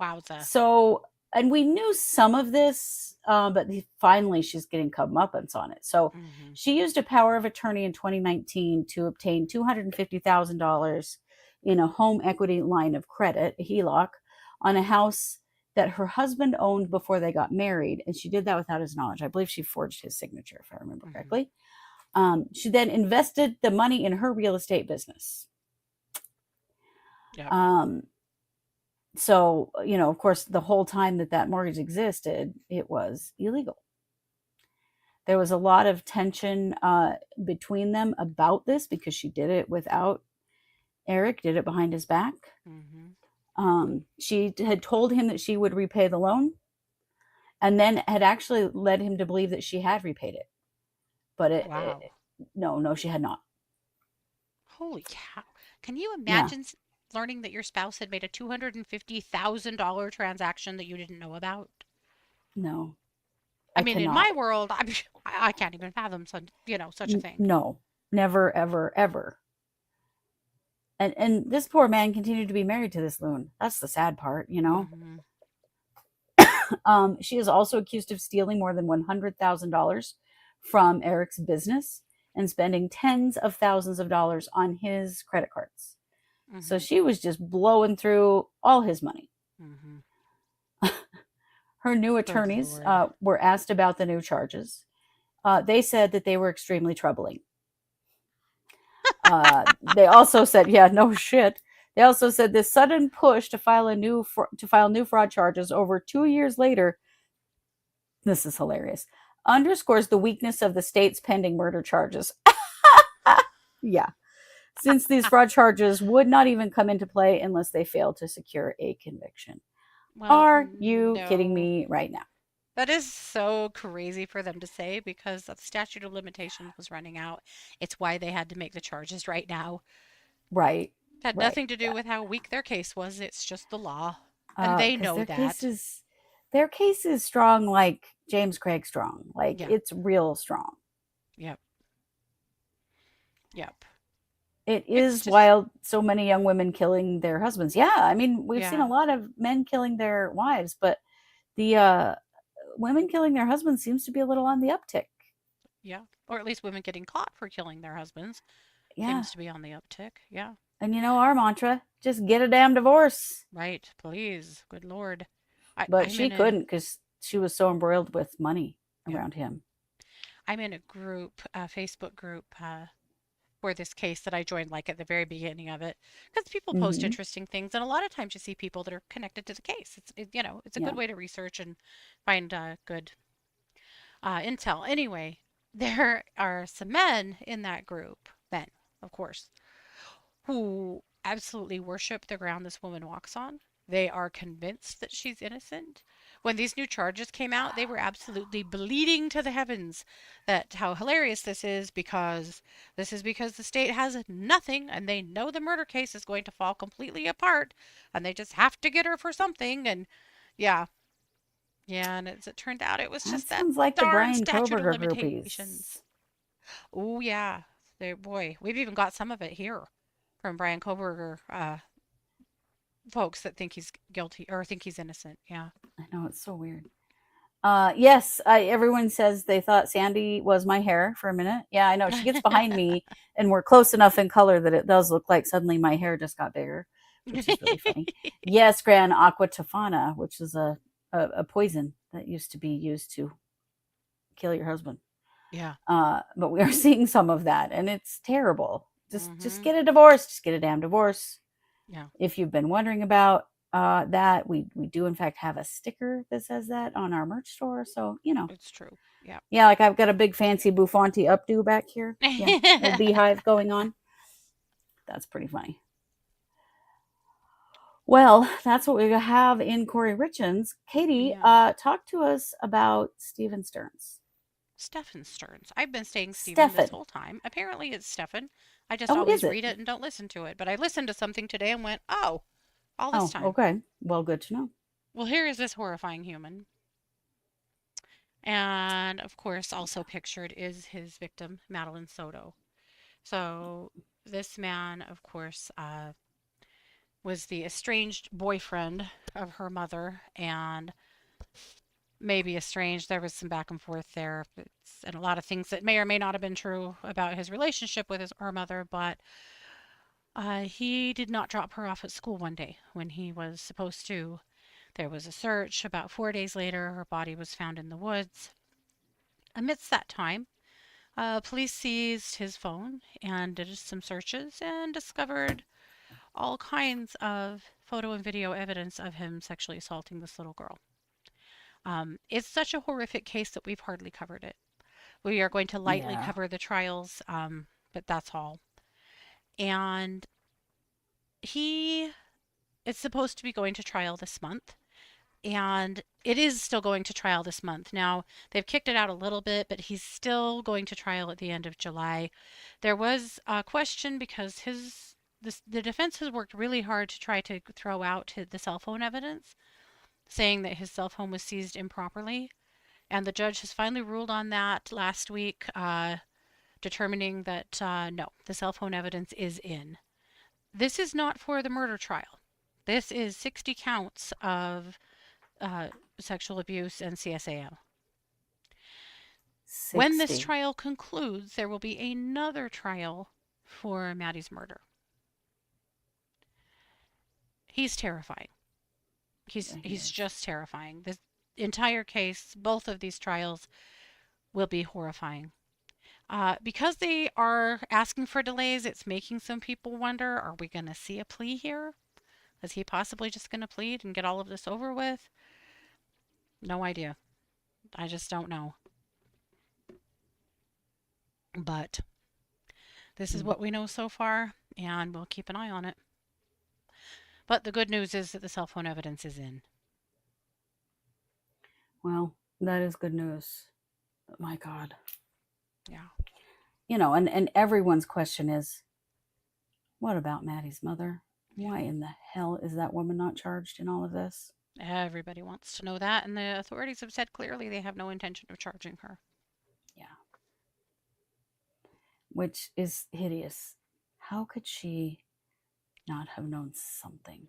C: Wowza.
B: so, and we knew some of this, but finally she's getting comeuppance on it. So
C: Mm-hmm.
B: she used a power of attorney in 2019 to obtain $250,000 in a home equity line of credit, a HELOC, on a house that her husband owned before they got married. And she did that without his knowledge. I believe she forged his signature, if I remember
C: Mm-hmm.
B: correctly. She then invested the money in her real estate business.
C: Yep.
B: So, of course, the whole time that mortgage existed, it was illegal. There was a lot of tension between them about this because she did it without Eric, did it behind his back.
C: Mm-hmm.
B: She had told him that she would repay the loan and then had actually led him to believe that she had repaid it. But
C: Wow.
B: No, she had not.
C: Holy cow. Can you
B: Yeah.
C: imagine learning that your spouse had made a $250,000 transaction that you didn't know about?
B: No,
C: I
B: I
C: mean, in
B: cannot.
C: my world, I can't even fathom such a thing.
B: No, never, ever, ever. And this poor man continued to be married to this loon. That's the sad part,
C: Mm-hmm.
B: She is also accused of stealing more than $100,000 from Eric's business and spending tens of thousands of dollars on his credit cards.
C: Mm-hmm.
B: So she was just blowing through all his money.
C: Mm-hmm.
B: Her new attorneys were asked about the new charges. They said that they were extremely troubling. They also said, yeah, no shit. They also said this sudden push to file new fraud charges over 2 years later. This is hilarious. Underscores the weakness of the state's pending murder charges. Yeah. Since these fraud charges would not even come into play unless they failed to secure a conviction.
C: Well,
B: Are you kidding
C: no.
B: me right now?
C: That is so crazy for them to say because the statute of limitations was running out. It's why they had to make the charges right now.
B: Right.
C: It had
B: Right.
C: nothing to do with how weak their case was. It's just the law. And they
B: 'Cause
C: know that.
B: their case is strong like James Craig strong. Like
C: Yeah.
B: it's real strong.
C: Yep. Yep.
B: It
C: It's
B: is
C: just,
B: wild, so many young women killing their husbands. Yeah, I mean, we've seen
C: yeah.
B: a lot of men killing their wives, but the women killing their husbands seems to be a little on the uptick.
C: Yeah. Or at least women getting caught for killing their husbands
B: Yeah.
C: seems to be on the uptick. Yeah.
B: And our mantra, just get a damn divorce.
C: Right. Please. Good Lord.
B: But she couldn't because she was so embroiled with money around him.
C: I'm in a group, a Facebook group, for this case that I joined like at the very beginning of it because people post interesting things and a lot of times you see people that are connected to the case. It's a good way to research and find good intel. Anyway, there are some men in that group, men, of course, who absolutely worship the ground this woman walks on. They are convinced that she's innocent. When these new charges came out, they were absolutely bleeding to the heavens that how hilarious this is because the state has nothing and they know the murder case is going to fall completely apart and they just have to get her for something and yeah. Yeah, and as it turned out it was
B: That
C: just that
B: sounds like the
C: darn
B: Bryan
C: statute of
B: Kohberger
C: limitations.
B: groupies.
C: Oh yeah. Boy, we've even got some of it here from Bryan Kohberger folks that think he's guilty or think he's innocent. Yeah.
B: I know, it's so weird. Yes, everyone says they thought Sandy was my hair for a minute. Yeah, I know. She gets behind me, and we're close enough in color that it does look like suddenly my hair just got bigger, which is really funny. Yes, Gran Aqua Tofana, which is a poison that used to be used to kill your husband.
C: Yeah.
B: But we are seeing some of that, and it's terrible. Just
C: Mhm.
B: get a divorce. Just get a damn divorce.
C: Yeah.
B: If you've been wondering about that, we do in fact have a sticker that says that on our merch store. So
C: It's true. Yeah.
B: yeah, like I've got a big fancy Buffonti updo back here. Yeah, a beehive going on. That's pretty funny. Well, that's what we have in Kouri Richins. Katie,
C: Yeah.
B: talk to us about Stefan Sterns.
C: Stefan Sterns. I've been saying Stephen this
B: Stefan.
C: whole time. Apparently it's Stefan. I just
B: Oh, is
C: always
B: it?
C: read it and don't listen to it. But I listened to something today and went, oh, all this
B: Oh,
C: time.
B: okay. Well, good to know.
C: Well, here is this horrifying human. And of course, also pictured is his victim, Madeline Soto. So this man, of course, was the estranged boyfriend of her mother, and maybe estranged. There was some back and forth there, and a lot of things that may or may not have been true about his relationship with her mother. But he did not drop her off at school one day when he was supposed to. There was a search. About 4 days later, her body was found in the woods. Amidst that time, police seized his phone and did some searches and discovered all kinds of photo and video evidence of him sexually assaulting this little girl. It's such a horrific case that we've hardly covered it. We are going to lightly cover the trials, but that's all. And he is supposed to be going to trial this month. And it is still going to trial this month. Now, they've kicked it out a little bit, but he's still going to trial at the end of July. There was a question because the defense has worked really hard to try to throw out the cell phone evidence, saying that his cell phone was seized improperly. And the judge has finally ruled on that last week, determining that no, the cell phone evidence is in. This is not for the murder trial. This is 60 counts of sexual abuse and CSAM.
B: 60.
C: When this trial concludes, there will be another trial for Maddie's murder. He's terrifying. He's just terrifying. This entire case, both of these trials, will be horrifying. Because they are asking for delays, it's making some people wonder, are we going to see a plea here? Is he possibly just going to plead and get all of this over with? No idea. I just don't know. But this is what we know so far, and we'll keep an eye on it. But the good news is that the cell phone evidence is in.
B: Well, that is good news. But my God.
C: Yeah.
B: And everyone's question is, what about Maddie's mother? Why in the hell is that woman not charged in all of this?
C: Everybody wants to know that, and the authorities have said clearly they have no intention of charging her.
B: Yeah. Which is hideous. How could she not have known something?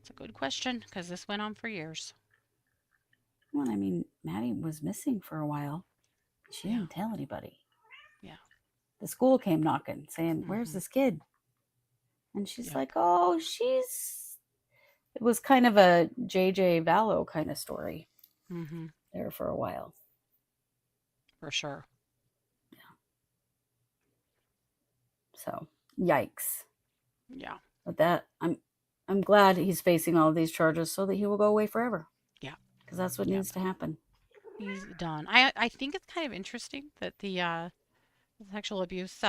C: It's a good question, because this went on for years.
B: Well, I mean, Maddie was missing for a while. She didn't tell anybody.
C: Yeah.
B: The school came knocking, saying, where's this kid? And she's like, oh, it was kind of a J.J. Vallow kind of story there for a while.
C: For sure.
B: Yeah. So, yikes.
C: Yeah.
B: But that, I'm glad he's facing all of these charges so that he will go away forever.
C: Yeah.
B: Because that's what needs to happen.
C: He's done. I think it's kind of interesting that the sexual abuse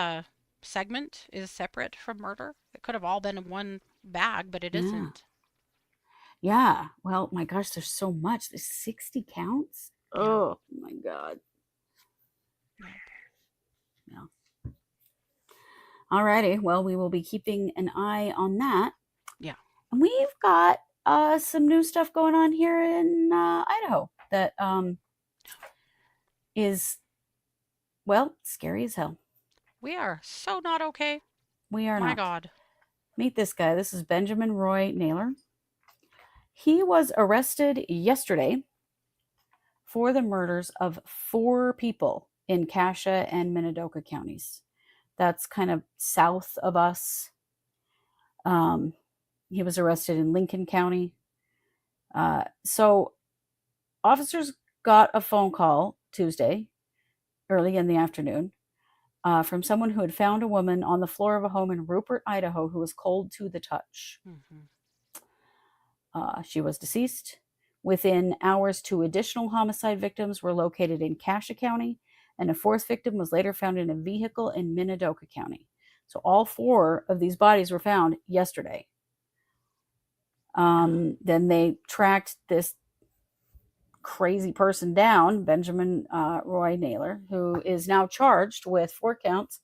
C: segment is separate from murder. It could have all been in one bag, but it isn't.
B: Yeah. Well, my gosh, there's so much. There's 60 counts. Yeah. Oh, my God. Yeah. All righty. Well, we will be keeping an eye on that.
C: Yeah.
B: And we've got some new stuff going on here in Idaho that is, well, scary as hell.
C: We are so not okay.
B: We are not.
C: My God.
B: Meet this guy. This is Benjamin Roy Naylor. He was arrested yesterday for the murders of 4 people in Cassia and Minidoka counties. That's kind of south of us. He was arrested in Lincoln County. So officers got a phone call Tuesday, early in the afternoon, from someone who had found a woman on the floor of a home in Rupert, Idaho, who was cold to the touch. She was deceased. Within hours, 2 additional homicide victims were located in Cassia County, and a 4th victim was later found in a vehicle in Minidoka County. So all 4 of these bodies were found yesterday. Then they tracked this crazy person down, Benjamin Roy Naylor, who is now charged with 4 counts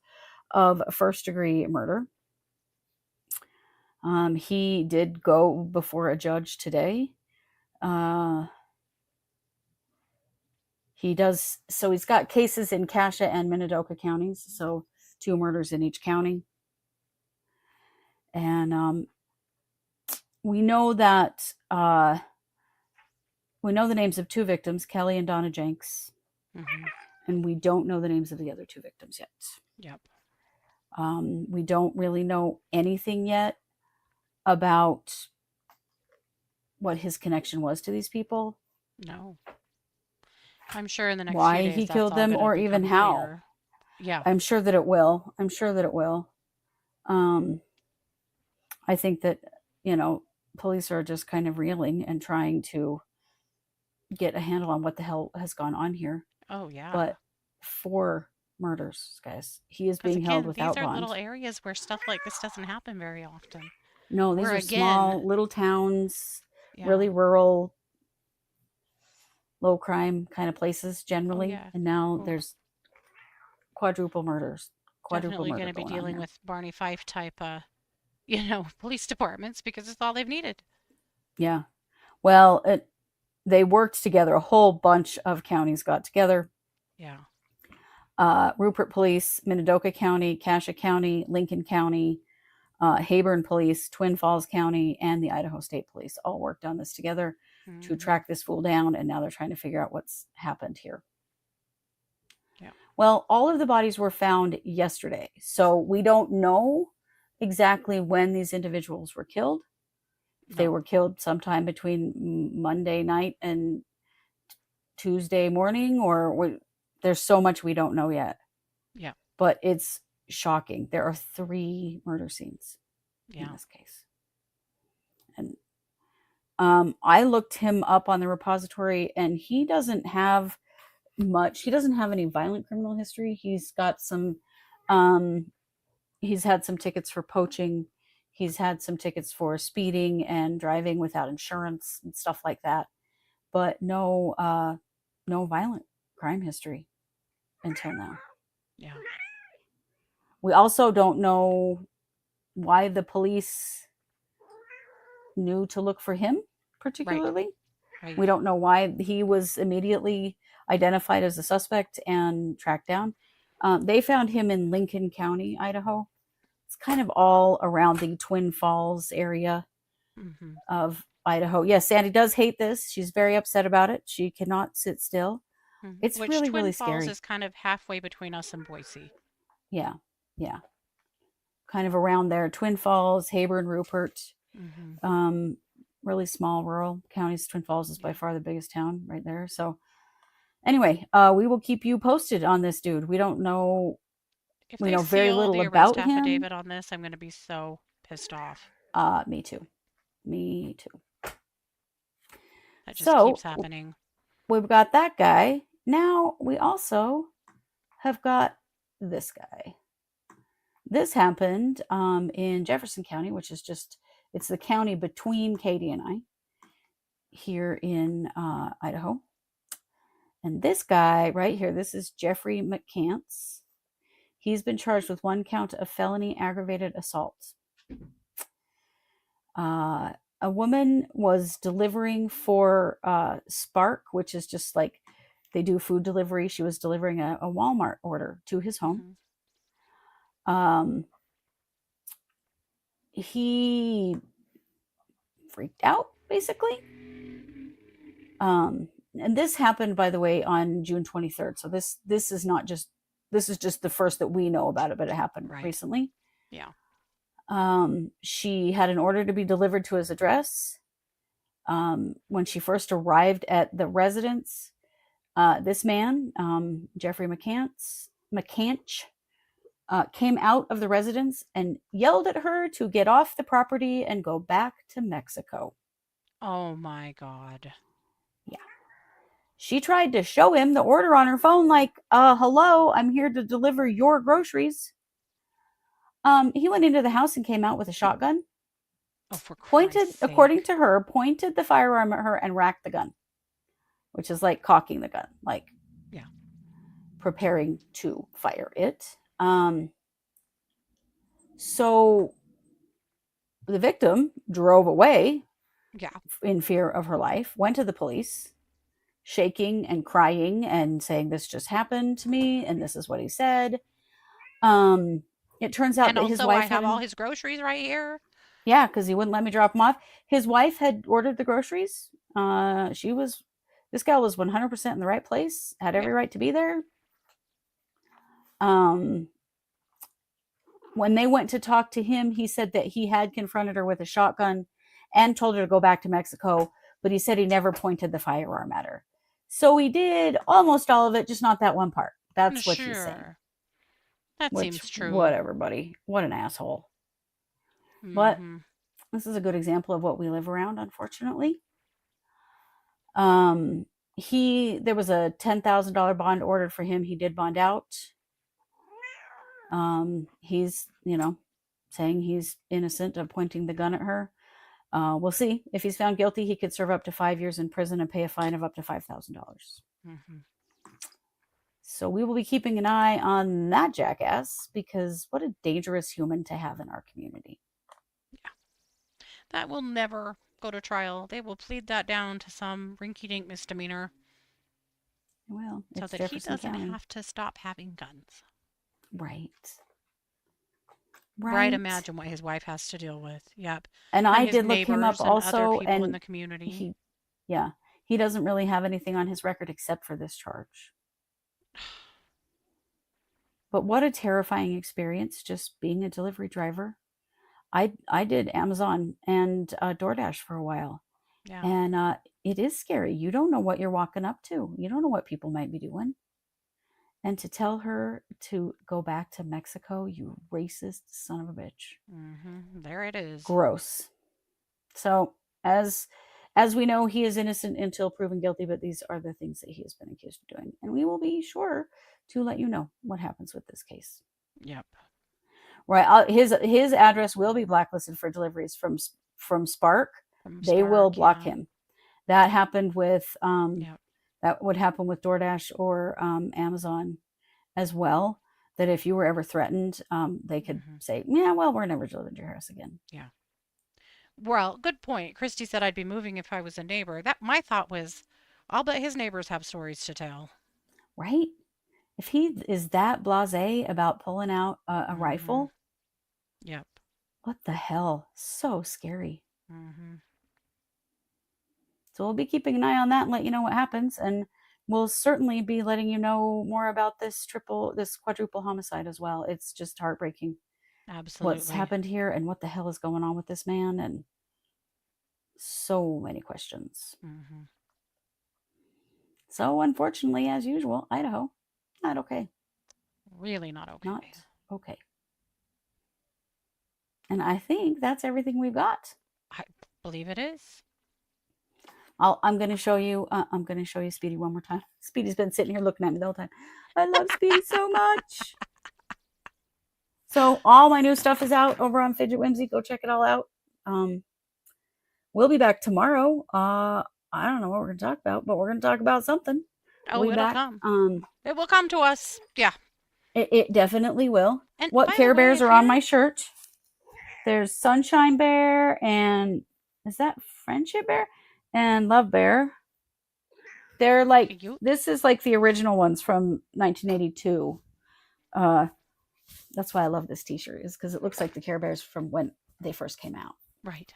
B: of first-degree murder. He did go before a judge today. He's got cases in Cassia and Minidoka counties, so 2 murders in each county. And we know that we know the names of 2 victims, Kelly and Donna Jenks, and we don't know the names of the other 2 victims yet.
C: Yep.
B: We don't really know anything yet about what his connection was to these people.
C: No. I'm sure in the next
B: why
C: few days
B: he killed them, or even how.
C: Clear. Yeah.
B: I'm sure that it will. I think that, police are just kind of reeling and trying to get a handle on what the hell has gone on here.
C: Oh, yeah.
B: But 4 murders, guys. He is being held without bond.
C: These are little areas where stuff like this doesn't happen very often.
B: No, these are small, little towns, really rural, low crime kind of places generally. Oh, yeah. And now there's quadruple murders.
C: Definitely going to be dealing with Barney Fife type, police departments, because it's all they've needed.
B: Yeah. Well, they worked together. A whole bunch of counties got together.
C: Yeah.
B: Rupert Police, Minidoka County, Cassia County, Lincoln County, Heyburn Police, Twin Falls County, and the Idaho State Police all worked on this together to track this fool down, and now they're trying to figure out what's happened here.
C: Yeah.
B: Well, all of the bodies were found yesterday, so we don't know exactly when these individuals were killed. No. They were killed sometime between Monday night and Tuesday morning, or there's so much we don't know yet.
C: Yeah.
B: But it's shocking. There are 3 murder scenes in this case. And I looked him up on the repository, and he doesn't have much. He doesn't have any violent criminal history. He's got some, he's had some tickets for poaching. He's had some tickets for speeding and driving without insurance and stuff like that. But no violent crime history until now.
C: Yeah.
B: We also don't know why the police knew to look for him particularly. Right. We don't know why he was immediately identified as a suspect and tracked down. They found him in Lincoln County, Idaho. It's kind of all around the Twin Falls area of Idaho. Yes, Sandy does hate this. She's very upset about it. She cannot sit still. It's really, really scary.
C: Twin Falls is kind of halfway between us and Boise.
B: Yeah. Kind of around there. Twin Falls, Heyburn, Rupert. Really small rural counties. Twin Falls is by far the biggest town right there. So anyway, we will keep you posted on this dude. We don't know. We know very little about him.
C: Affidavit on this, I'm going to be so pissed off.
B: Me too.
C: That just keeps happening.
B: We've got that guy. Now we also have got this guy. This happened in Jefferson County, which is it's the county between Katie and I here in Idaho. And this guy right here, this is Jeffrey McCanch. He's been charged with 1 count of felony aggravated assault. A woman was delivering for Spark, which is just like they do food delivery. She was delivering a Walmart order to his home. He freaked out basically. And this happened, by the way, on June 23rd. So this is not just, this is just the first that we know about it, but it happened recently.
C: Yeah.
B: She had an order to be delivered to his address. When she first arrived at the residence, this man, Jeffrey McCanch, came out of the residence and yelled at her to get off the property and go back to Mexico.
C: Oh my God.
B: Yeah. She tried to show him the order on her phone, like, hello, I'm here to deliver your groceries. He went into the house and came out with a shotgun.
C: Oh, for
B: pointed,
C: Christ's
B: according
C: sake.
B: to her, pointed the firearm at her and racked the gun, which is like cocking the gun, like preparing to fire it. So the victim drove away in fear of her life, went to the police, shaking and crying and saying, this just happened to me, and this is what he said. It turns out that his wife
C: I have all his groceries right here.
B: Yeah, because he wouldn't let me drop them off. His wife had ordered the groceries. This gal was 100% in the right place, had every right to be there. When they went to talk to him, he said that he had confronted her with a shotgun and told her to go back to Mexico, but he said he never pointed the firearm at her. So he did almost all of it, just not that one part. That's what he's saying.
C: That seems true.
B: Whatever, buddy. What an asshole. But this is a good example of what we live around, unfortunately. There was a $10,000 bond ordered for him. He did bond out. He's, saying he's innocent of pointing the gun at her. We'll see. If he's found guilty, he could serve up to 5 years in prison and pay a fine of up to $5,000. So we will be keeping an eye on that jackass, because what a dangerous human to have in our community.
C: Yeah. That will never go to trial. They will plead that down to some rinky-dink misdemeanor.
B: Well,
C: so that Jefferson he doesn't have to stop having guns.
B: Right.
C: Right. Imagine what his wife has to deal with. Yep.
B: And I did look him up also,
C: other people
B: and
C: in the community.
B: He doesn't really have anything on his record except for this charge. But what a terrifying experience, just being a delivery driver. I did Amazon and DoorDash for a while. Yeah. And it is scary. You don't know what you're walking up to. You don't know what people might be doing. And to tell her to go back to Mexico, you racist son of a bitch.
C: There it is.
B: Gross. So as we know, he is innocent until proven guilty, but these are the things that he has been accused of doing. And we will be sure to let you know what happens with this case.
C: Yep.
B: Right. His address will be blacklisted for deliveries from Spark. They will block him. That happened with that would happen with DoorDash or Amazon as well. That if you were ever threatened, they could say, "Yeah, well, we're never delivering to your house again."
C: Yeah. Well, good point. Christy said I'd be moving if I was a neighbor. That my thought was, I'll bet his neighbors have stories to tell.
B: Right. If he is that blasé about pulling out a rifle.
C: Yep.
B: What the hell? So scary. So we'll be keeping an eye on that and let you know what happens. And we'll certainly be letting you know more about this quadruple homicide as well. It's just heartbreaking.
C: Absolutely.
B: What's happened here and what the hell is going on with this man, and so many questions. So unfortunately, as usual, Idaho, not okay.
C: Really not okay.
B: Not okay. And I think that's everything we've got.
C: I believe it is.
B: I'm going to show you Speedy one more time. Speedy's been sitting here looking at me the whole time. I love Speedy so much. So all my new stuff is out over on Fidget Whimsy. Go check it all out. We'll be back tomorrow. I don't know what we're going to talk about, but we're going to talk about something.
C: Oh, it'll come. It will come to us. Yeah.
B: It definitely will.
C: And
B: what Care Bears are on my shirt? There's Sunshine Bear and is that Friendship Bear? And Love Bear. They're like, this is like the original ones from 1982. That's why I love this t-shirt, is because it looks like the Care Bears from when they first came out.
C: Right.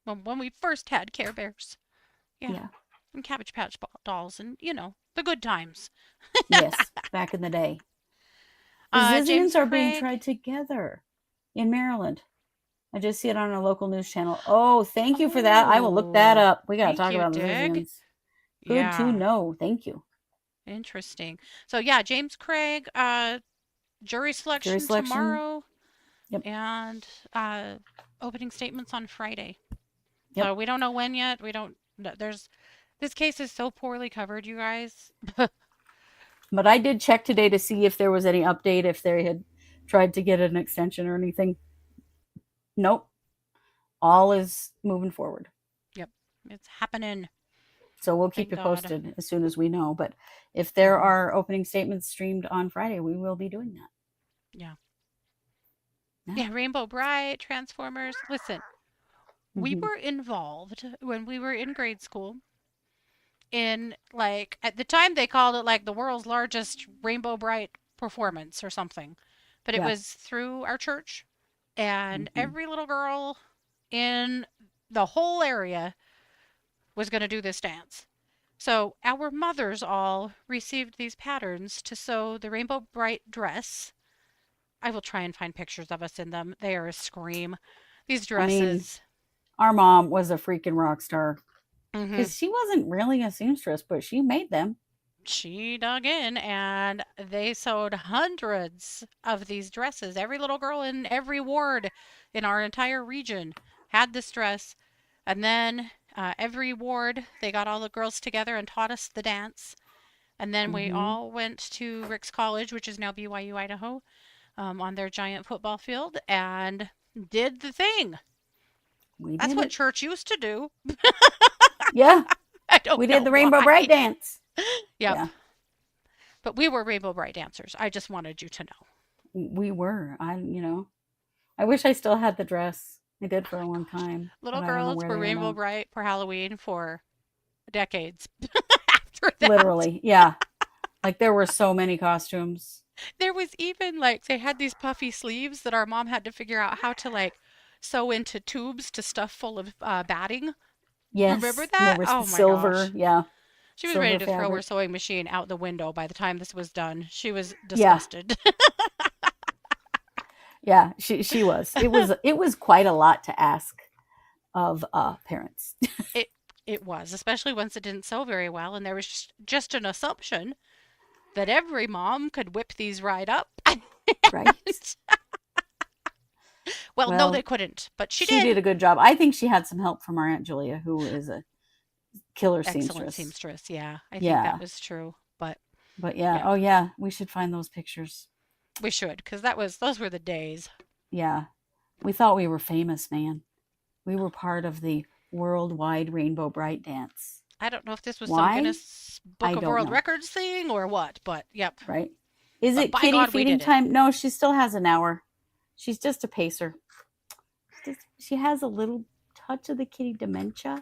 C: when we first had Care Bears.
B: Yeah.
C: And Cabbage Patch dolls and, the good times.
B: Yes, back in the day. The Zizzians are being tried together in Maryland. I just see it on a local news channel. Oh, thank you for that. I will look that up. We got to talk about the Zizzians. Good to know. Thank you.
C: Interesting. So, James Craig, jury selection tomorrow.
B: Yep.
C: And opening statements on Friday.
B: Yep.
C: So we don't know when yet. This case is so poorly covered, you guys.
B: But I did check today to see if there was any update, if they had tried to get an extension or anything. Nope. All is moving forward.
C: Yep. It's happening.
B: So we'll keep you posted as soon as we know. But if there are opening statements streamed on Friday, we will be doing that.
C: Yeah, Rainbow Bright, Transformers. Listen, we were involved when we were in grade school in, at the time they called it the world's largest Rainbow Bright performance or something. But it was through our church, and every little girl in the whole area was going to do this dance. So our mothers all received these patterns to sew the Rainbow Bright dress. I will try and find pictures of us in them. They are a scream. These dresses.
B: Our mom was a freaking rock star. Because she wasn't really a seamstress, but she made them.
C: She dug in, and they sewed hundreds of these dresses. Every little girl in every ward in our entire region had this dress. And then every ward, they got all the girls together and taught us the dance. And then we all went to Ricks College, which is now BYU, Idaho, on their giant football field, and did the thing. That's what church used to do.
B: Yeah.
C: We
B: did the Rainbow Bright dance.
C: Yep. Yeah. But we were Rainbow Bright dancers. I just wanted you to know.
B: We were. I wish I still had the dress. I did for a long time.
C: Little girls were Rainbow Bright for Halloween for decades. After that.
B: Literally, yeah. There were so many costumes.
C: There was even they had these puffy sleeves that our mom had to figure out how to sew into tubes to stuff full of batting.
B: Yes.
C: Remember that?
B: Oh my silver, gosh. Yeah.
C: She was ready to throw her sewing machine out the window by the time this was done. She was disgusted.
B: Yeah, she was. It was quite a lot to ask of parents.
C: It was, especially once it didn't sew very well, and there was just an assumption that every mom could whip these right up.
B: Right.
C: Well, no, they couldn't, but she did.
B: She did a good job. I think she had some help from our Aunt Julia, who is a killer seamstress.
C: Excellent seamstress, yeah. I think that was true, but
B: yeah. Oh yeah, we should find those pictures.
C: We should, because those were the days.
B: Yeah. We thought we were famous, man. We were part of the worldwide Rainbow Bright dance.
C: I don't know if this was some Guinness Book of World Records thing or what, but yep.
B: Right. Is it Kitty feeding time? No, she still has an hour. She's just a pacer. She has a little touch of the kitty dementia,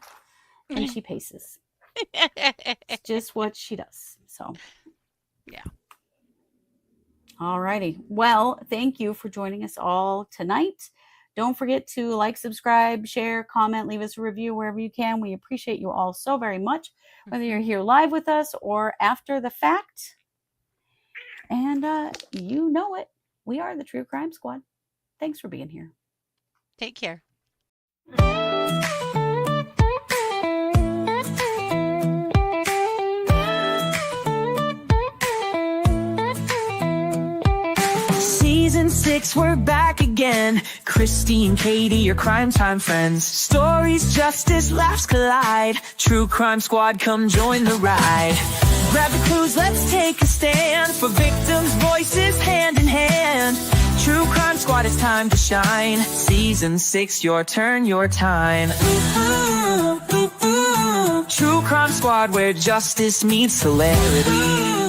B: and she paces. It's just what she does. So,
C: yeah.
B: All righty. Well, thank you for joining us all tonight. Don't forget to subscribe, share, comment, leave us a review wherever you can. We appreciate you all so very much, whether you're here live with us or after the fact. And you know it. We are the True Crime Squad. Thanks for being here.
C: Take care.
A: Season 6, we're back again. Kristi and Katie, your crime time friends. Stories, justice, laughs collide. True Crime Squad, come join the ride. Grab the clues, let's take a stand. For victims' voices, hand in hand. True Crime Squad, it's time to shine. Season 6, your turn, your time. True Crime Squad, where justice meets hilarity.